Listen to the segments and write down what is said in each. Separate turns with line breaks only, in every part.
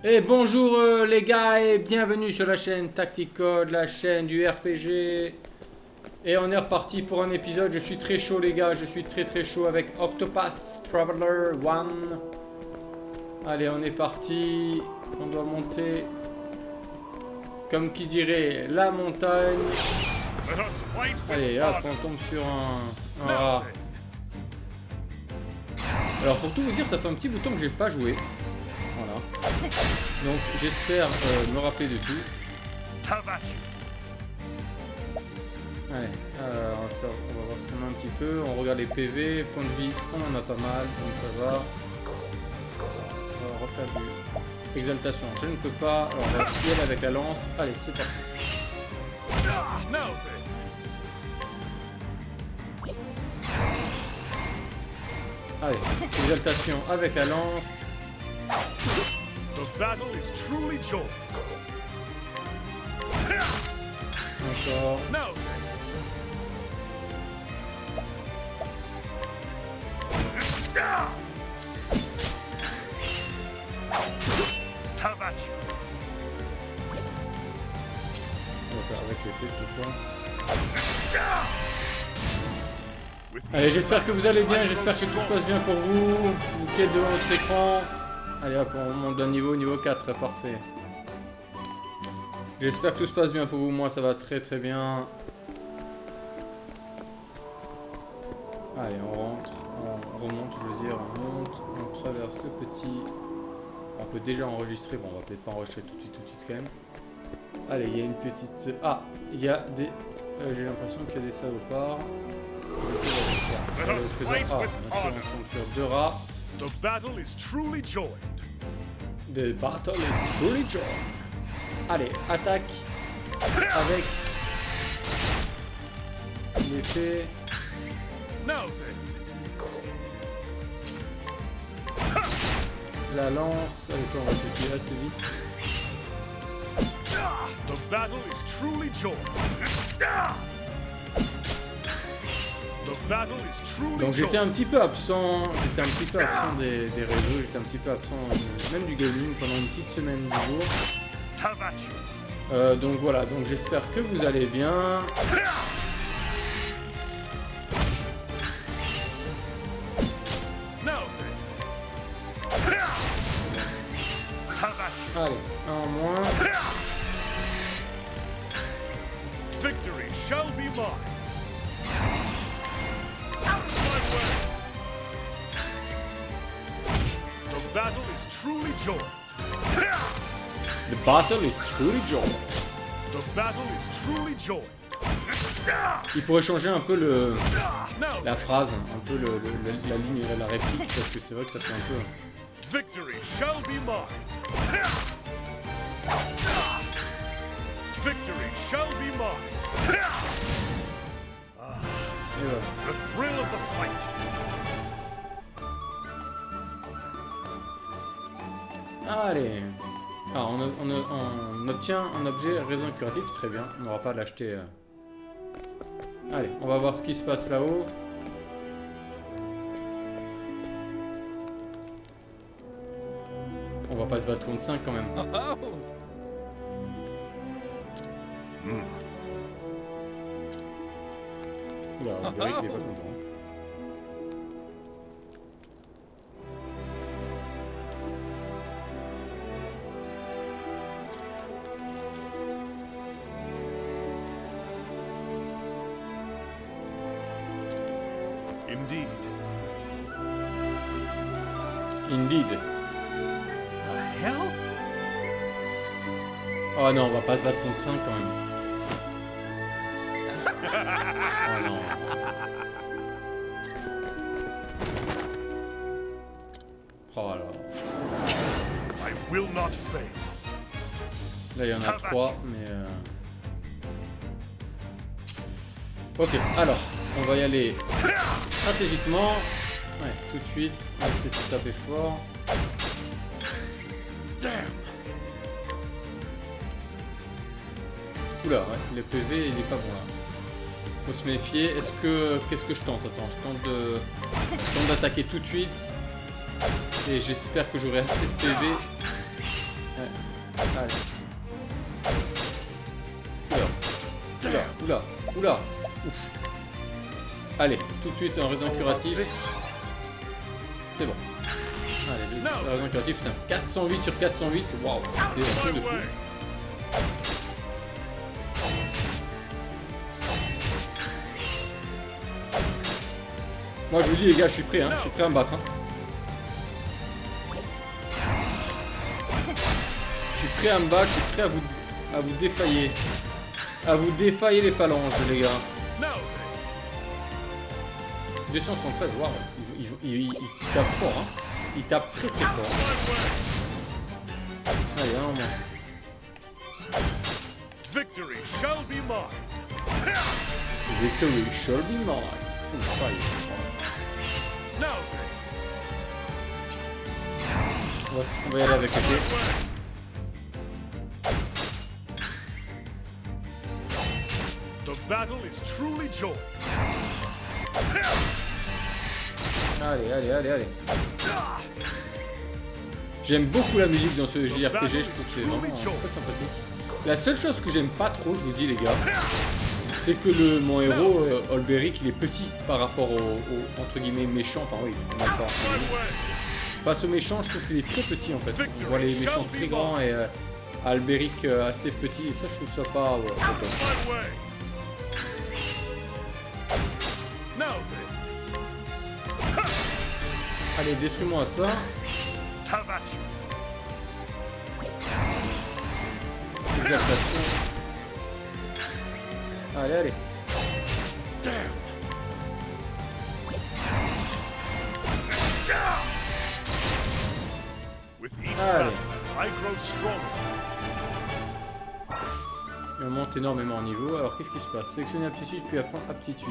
Et bonjour les gars et bienvenue sur la chaîne Tacticode, la chaîne du RPG. Et on est reparti pour un épisode, je suis très chaud les gars, je suis très chaud avec Octopath Traveler 1. Allez, on est parti, on doit monter, comme qui dirait, la montagne. Allez, hop, on tombe sur un rat. Alors pour tout vous dire, ça fait un petit bout de temps que j'ai pas joué. Voilà. Donc j'espère me rappeler de tout. Allez, on va voir ce qu'on a un petit peu. On regarde les PV, points de vie, on en a pas mal, donc ça va. On va refaire du exaltation. Je ne peux pas. Alors on va tirer avec la lance. Allez, c'est parti. Allez, exaltation avec la lance.
The battle is truly joy.
Encore.
No. Tavachi.
On va faire avec l'épée cette fois. Allez, j'espère que vous allez bien, j'espère que tout se passe bien pour vous. Vous qui êtes devant votre écran. Allez hop, on monte d'un niveau 4, parfait. J'espère que tout se passe bien pour vous, moi ça va très bien. Allez, on rentre, on remonte, je veux dire, on monte, on traverse le petit. On peut déjà enregistrer, bon on va peut-être pas enregistrer tout de suite quand même. Allez, il y a une petite... Ah, il y a des... j'ai l'impression qu'il y a des salopards. Ah, bien sûr, on tombe sur deux rats.
The battle is truly joined.
The battle is truly joined. Allez, attaque avec l'épée. La lance. Allez, toi, on va se tuer assez vite.
The battle is truly joined.
Donc j'étais un petit peu absent, des réseaux, j'étais un petit peu absent même du gaming pendant une petite semaine, 10 jours. Donc voilà, donc j'espère que vous allez bien. Allez, un en moins.
Victory shall be mine. The battle is truly joined.
The battle is truly joined.
The battle is truly joined.
Il pourrait changer un peu la phrase, un peu la ligne, la réplique, parce que c'est vrai que ça fait un peu...
Victory shall be mine. Victory shall be mine.
Et voilà.
The thrill of the fight.
Allez. Ah, on obtient un objet raisin curatif, très bien. On n'aura pas à l'acheter. Allez, on va voir ce qui se passe là-haut. On va pas se battre contre 5 quand même. Oula, on dirait qu'il est pas content.
Indeed.
Indeed.
The hell?
Oh non, on va pas se battre contre 5 quand même. Oh non. Oh là.
I will not fail.
Là il y en a 3, mais... Ok, alors, on va y aller stratégiquement. Ouais, tout de suite, on va essayer de taper fort.
Damn.
Oula, ouais, le PV il est pas bon là. Faut se méfier. Qu'est-ce que je tente? Attends, je tente d'attaquer tout de suite. Et j'espère que j'aurai assez de PV Allez. Oula. Ouf. Allez, tout de suite un raisin curatif. C'est bon. Allez, le raisin curatif, putain. 408 sur 408. Waouh, c'est un truc de fou. Moi je vous dis les gars, je suis prêt, hein. Je suis prêt à me battre. Hein. Je suis prêt à me battre, je suis prêt à vous défailler. À vous défailler les phalanges les gars. 273, waouh, il tape fort, hein. Il tape très fort. Allez, un moment.
Victory shall be mine.
Victory shall be mine. On va y aller avec épée.
The battle is truly joy.
Allez. J'aime beaucoup la musique dans ce JRPG, je trouve que c'est vraiment très sympathique. La seule chose que j'aime pas trop, je vous dis les gars, c'est que mon héros, Olberic, il est petit par rapport au entre guillemets méchant. Enfin oui, face aux méchants, je trouve qu'il est très petit en fait. On voit les méchants très grands et Olberic assez petit, et ça je trouve ça pas top. Allez, détruis-moi ça. Exaltation. Allez. Allez. Et on monte énormément en niveau. Alors qu'est-ce qui se passe? Sélectionnez aptitude puis apprendre aptitude.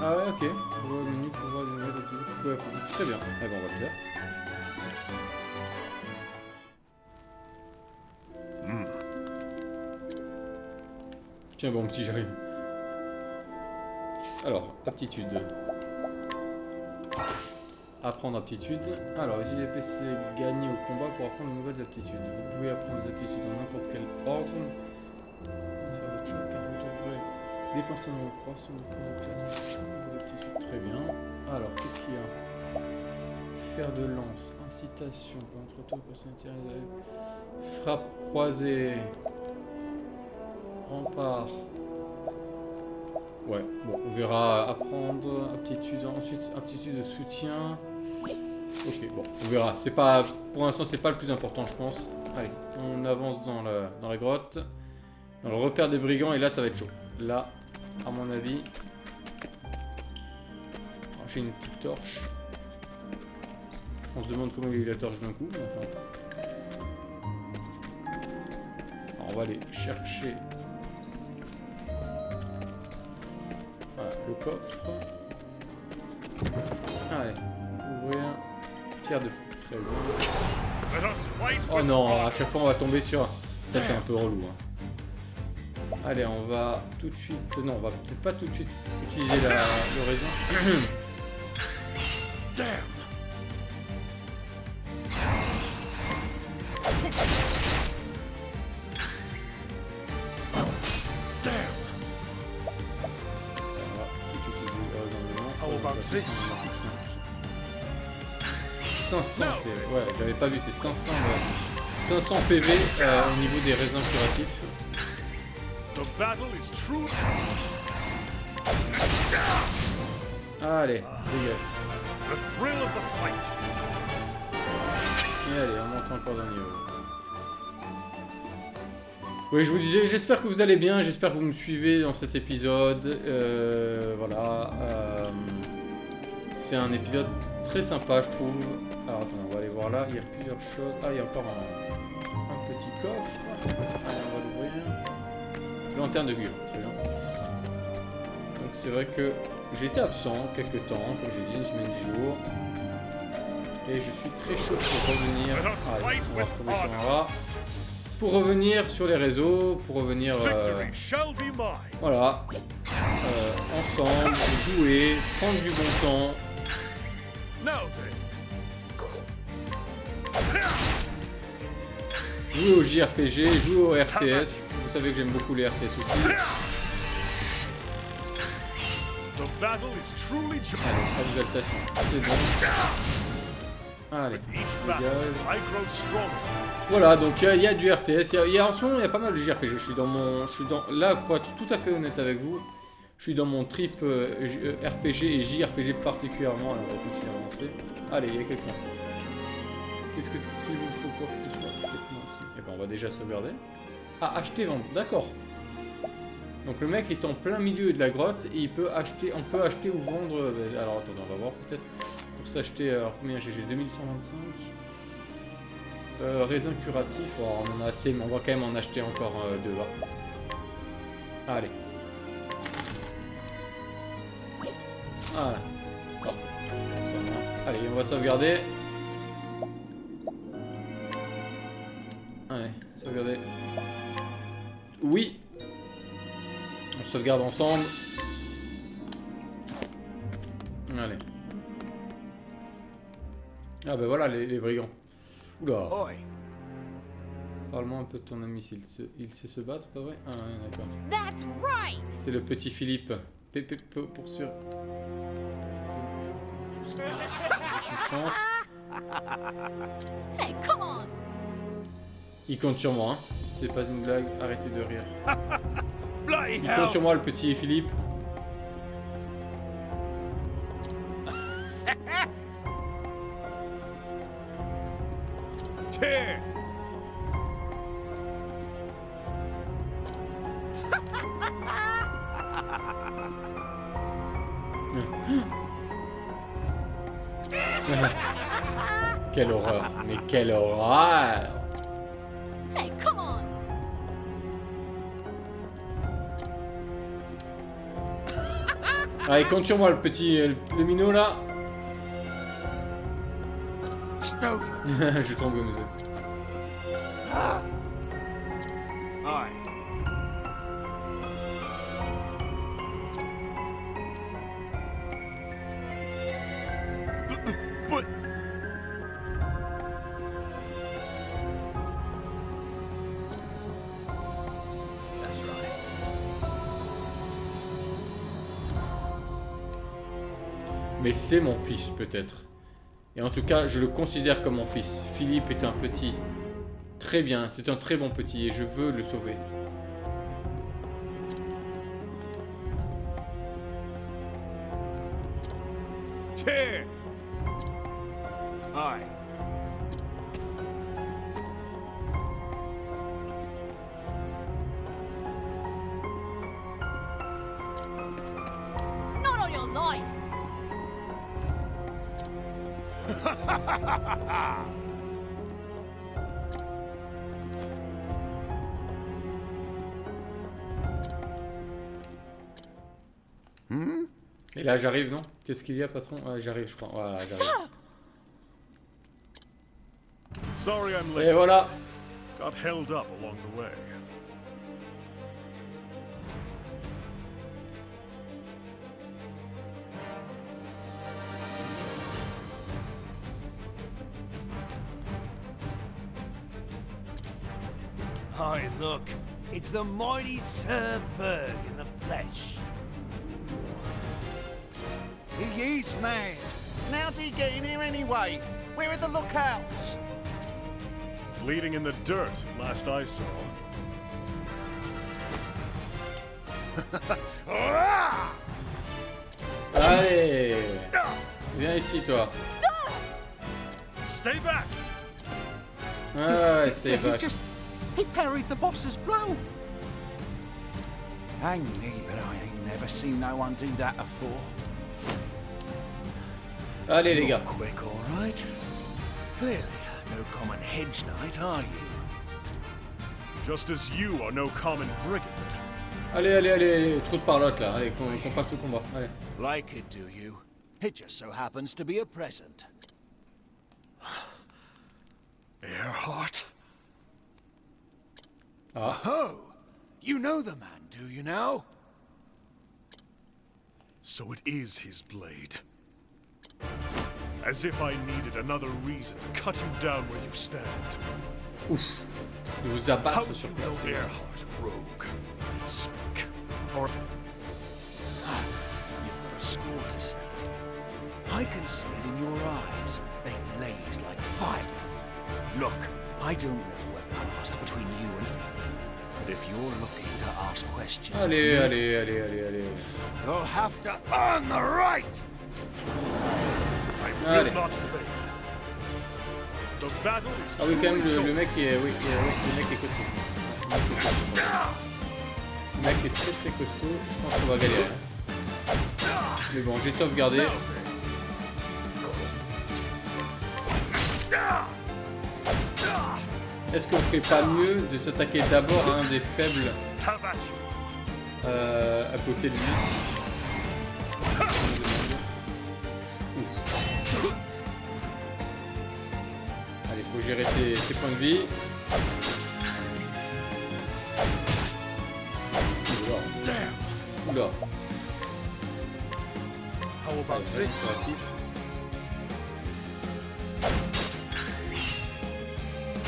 Ah ouais, ok. On voit le menu pour voir les nouvelles aptitudes. Très bien. Eh ben on va le faire. Tiens bon petit, j'arrive. Alors, aptitude. Apprendre aptitude. Alors, utiliser PC gagner au combat pour apprendre de nouvelles aptitudes. Vous pouvez apprendre des aptitudes dans n'importe quel ordre. Faire votre choix, car vous devrez dépenser dans vos croissants de classe. Très bien. Alors, qu'est-ce qu'il y a? Faire de lance, incitation, contre-toi, personnalité, frappe croisée, rempart. Ouais, bon, on verra apprendre, aptitude, ensuite aptitude de soutien. Ok, bon, on verra. C'est pas, pour l'instant, c'est pas le plus important, je pense. Allez, on avance dans la grotte, dans le repère des brigands, et là, ça va être chaud. Là, à mon avis, j'ai une petite torche. On se demande comment il y a eu la torche d'un coup. Enfin. Alors, on va aller chercher. Voilà, le coffre. Allez, ouvrir. Pierre de feu. Très bien. Oh non, à chaque fois on va tomber sur... Ça c'est un peu relou. Hein. Allez, on va tout de suite... Non, on va peut-être pas tout de suite utiliser le raisin.
Six.
500, c'est... Ouais, j'avais pas vu, c'est 500 PV au niveau des raisins curatifs. Allez, dégage. Et allez, on monte encore d'un niveau. Oui, je vous disais, j'espère que vous allez bien, j'espère que vous me suivez dans cet épisode. Voilà. C'est un épisode très sympa, je trouve. Alors attends, on va aller voir là. Il y a plusieurs choses. Ah, il y a encore un petit coffre. Allez, on va l'ouvrir. Lanterne de Gure, très bien. Donc c'est vrai que j'ai été absent quelques temps, comme j'ai dit, une semaine, 10 jours. Et je suis très chaud pour revenir. Allez, on va retomber sur un rat. Pour revenir sur les réseaux, pour revenir... voilà. Ensemble, jouer, prendre du bon temps. Jouez au JRPG, jouez au RTS. Vous savez que j'aime beaucoup les RTS aussi.
The battle is truly
Allez, exaltation. C'est bon. Allez,
With each
dégage.
battle, I grow stronger.
Voilà, donc il y a du RTS. En ce moment, il y a pas mal de JRPG. Là, pour être tout à fait honnête avec vous, je suis dans mon trip RPG et JRPG particulièrement. Alors, on va continuer à avancer. Allez, il y a quelqu'un. Qu'est-ce que s'il vous faut quoi que ce soit, faites-moi ici. Et ben, on va déjà sauvegarder. Ah, acheter, vendre. D'accord. Donc le mec est en plein milieu de la grotte et il peut acheter, on peut acheter ou vendre. Alors attendez, on va voir peut-être pour s'acheter. Alors combien j'ai 2125. Raisin curatif, oh, on en a assez, mais on va quand même en acheter encore deux. Va. Allez. Voilà. Allez, on va sauvegarder. Allez, sauvegarder. Oui. On sauvegarde ensemble. Allez. Ah ben voilà les brigands. Oula. Parle-moi un peu de ton ami il sait se battre, c'est pas vrai? Ah ouais, d'accord. C'est le petit Philippe. Pépé pour sûr. Chance.
Hey, come on!
Il compte sur moi, hein. C'est pas une blague, arrêtez de rire.
Bloody
Il compte sur
hell!
moi le petit Philippe.
Here!
Quelle horreur, mais quelle horreur!
Hey, come on!
Allez, compte sur moi le petit, le minot là.
Stoke!
Je tombe comme ça.
Aye. But that's right.
Mais c'est mon fils peut-être. Et en tout cas, je le considère comme mon fils. Philippe est un petit très bien, c'est un très bon petit et je veux le sauver.
Here! Aye.
Not on your life!
Et là j'arrive, non? Qu'est-ce qu'il y a, patron? Ouais, j'arrive, je crois. Voilà, j'arrive.
Sorry I'm
Et
late.
voilà.
Got held up along the way.
Hi, look. It's the mighty Sir Berg in the flesh. Yes, man. And how did he get in here anyway? Where are the lookouts?
Bleeding in the dirt, last I saw.
Allez. Viens ici, toi.
Stay back!
Ah ouais, stay back.
He parried the boss's blow. Hang me, but I ain't never seen no one do that before.
Allez, les gars.
Quick, all right. Clearly, no common hedge knight, are you?
Just as you are no common brigand.
Allez, allez, allez. Trop de parlotte là. Allez, qu'on passe au combat. Allez.
Like it, do you? It just so happens to be a present.
Earhart?
Ah.
Oh, you know the man, do you now?
So it is his blade. As if I needed another reason to cut you down where you stand.
Ouf. De vous abattre
How
sur
you
place.
know Earhart, rogue? Speak, or
You've got a score to settle. I can see it in your eyes. They blaze like fire. Look, I don't know what passed between you and... But if you're looking to ask questions... of
Allez,
me,
allez.
you'll have to earn the right!
I will
Allez.
not fail. The battle is
Ah oui, quand même,
truly
le
chosen.
mec est... Oui, le mec est costaud. Le mec est très costaud. Je pense qu'on va galérer. Hein. Mais bon, j'ai sauvegardé. Est-ce qu'on ferait pas mieux de s'attaquer d'abord à un des faibles
Have at you.
à côté de lui? Ouf. Allez, faut gérer ses points de vie.
Damn.
Oula.
How about
Allez,
this?
réactif.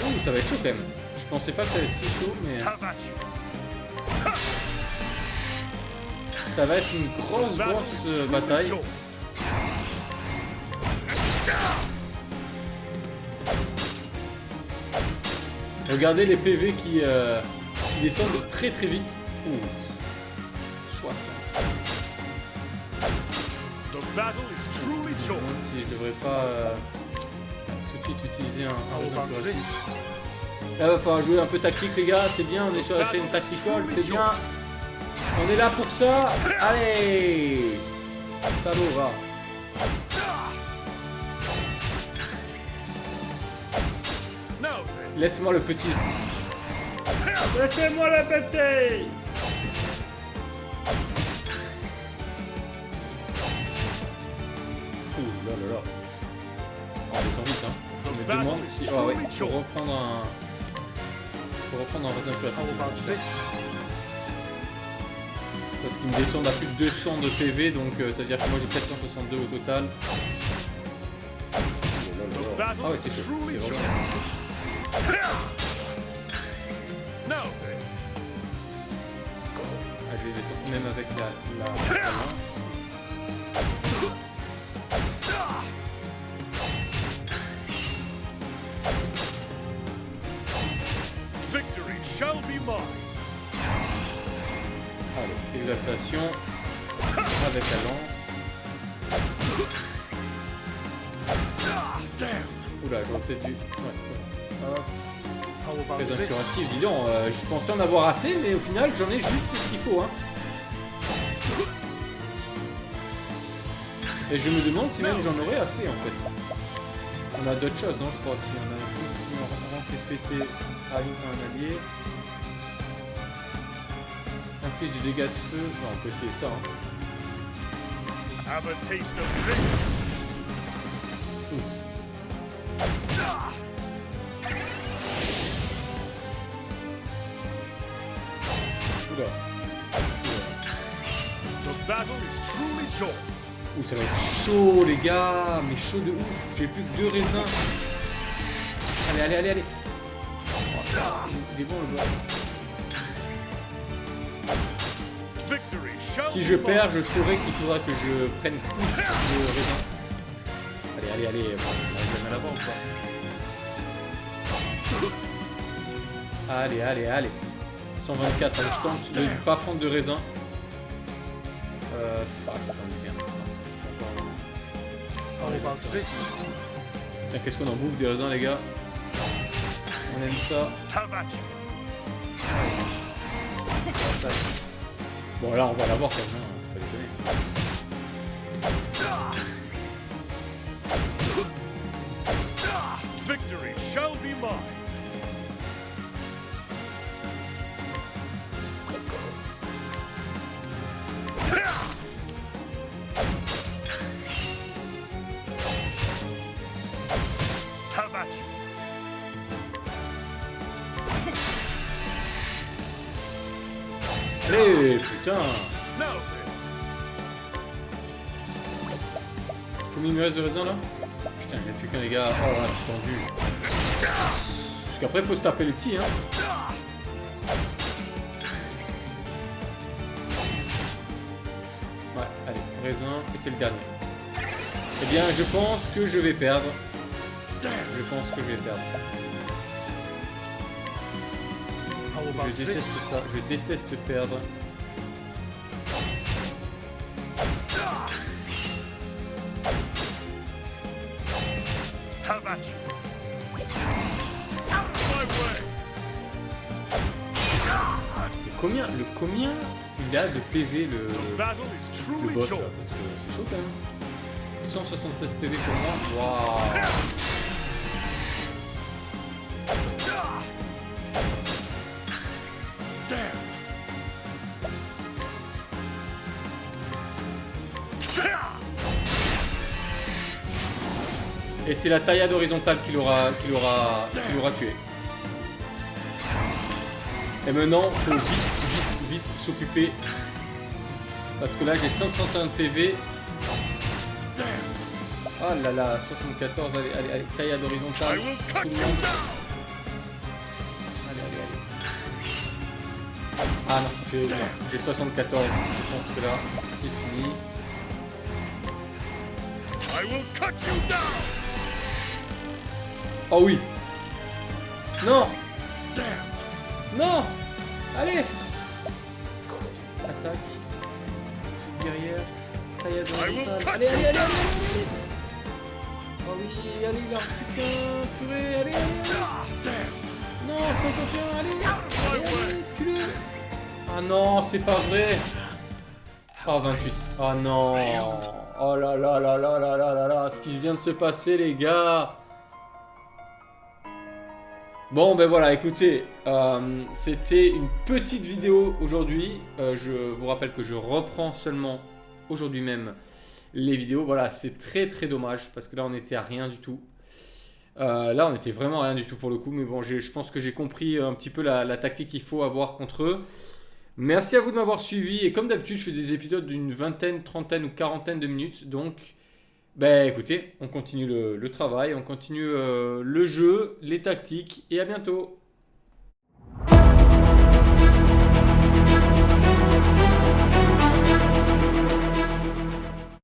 Ouh, ça va être chaud quand même. Je pensais pas que ça allait être si chaud, mais
Have at you.
ça va être une
The battle
grosse
is truly
bataille.
chosen.
Regardez les PV qui descendent très vite. Ouh. 60.
The battle is truly
Je me
chosen.
demande si je devrais pas tout de suite utiliser un
How
raisin
about
plus
this?
rapide. Là, va falloir jouer un peu tactique, les gars. C'est bien, on est sur la chaîne Tactical, c'est bien. On est là pour ça. Allez, salaud, va.
Now then,
Laisse-moi le petit. Laissez-moi le petit. Ouh là là là. Oh, on descend vite, hein. Je me demande si. Ah ouais, faut reprendre un. Faut reprendre un raisin plus
how about
rapide.
this?
Parce qu'ils me descendent à plus de 200 de PV, donc ça veut dire que moi j'ai 462 au total. Ah ouais, c'est chaud. C'est vraiment.
Now then,
Ah, je vais descendre même avec la lance.
victory shall be mine.
Allez, exaltation avec la lance.
Damn.
Oula, j'aurais peut-être dû. Ouais, ça va. Hop.
How about
Très
this?
inspiratif, dis donc, je pensais en avoir assez, mais au final j'en ai juste ce qu'il faut. Hein. Et je me demande si même j'en aurais assez en fait. On a d'autres choses, non? Je crois aussi. On a un TPT à un allié. Inflige du dégât de feu. Non, on peut essayer ça. Hein.
Have a taste of this.
Oula.
The battle is truly chosen.
Ouh, ça va être chaud les gars, mais chaud de ouf. J'ai plus que 2 raisins. Allez. Oh, il est bon le boss.
Victory shall
Si je
be
perds,
mine.
je saurai qu'il faudra que je prenne plus de raisins. Allez, on arrive jamais à l'avoir ou pas? Allez. 124, allez, je tente de ne pas prendre de raisins. Ça tente bien.
How about this?
Putain, qu'est-ce qu'on en bouffe des raisins, les gars? On aime ça.
Have at you.
Bon, là, on va l'avoir quand même, hein, faut pas déconner.
Victory shall be mine. Have at you.
Allez, putain!
Now then,
Combien il me reste de raisins là? Putain, j'ai plus qu'un les gars. Oh là, je suis tendu. qu'après, il faut se taper les petits, hein. Ouais, allez, raisin, et c'est le dernier. Eh bien, je pense que je vais perdre. Je pense que je vais perdre.
How about
Je déteste
this?
ça, je déteste perdre.
How about you? Out of my way!
Le combien il a de PV
The
le
battle is truly
boss là,
joined.
parce que c'est chaud quand même. 176 PV pour moi. Waouh.
Damn!
Et c'est la taillade horizontale qui l'aura tué. Et maintenant, faut vite s'occuper. Parce que là, j'ai 131 de PV. Oh là là, 74, allez, taillade
I
horizontale.
will
Tout
cut
le
you
monde.
down!
Allez. Ah non, j'ai 74. Je pense que là, c'est fini.
I will cut you down!
Oh oui. Non.
Damn!
Non. Allez. Attaque. Guerrière. Taillade horizontale. Allez. Oh oui, allez, il a putain, purée, allez.
Damn!
Non, 51, allez.
Out of my way!
Tue-le. Ah non, c'est pas vrai. Oh 28. Oh non. Oh là là, ce qui vient de se passer les gars. Bon ben voilà, écoutez, c'était une petite vidéo aujourd'hui. Je vous rappelle que je reprends seulement aujourd'hui même les vidéos. Voilà, c'est très dommage parce que là on était à rien du tout. Là on était vraiment à rien du tout pour le coup. Mais bon, je pense que j'ai compris un petit peu la tactique qu'il faut avoir contre eux. Merci à vous de m'avoir suivi. Et comme d'habitude, je fais des épisodes d'une vingtaine, trentaine ou quarantaine de minutes. Donc, ben écoutez, on continue le travail, on continue le jeu, les tactiques. Et à bientôt.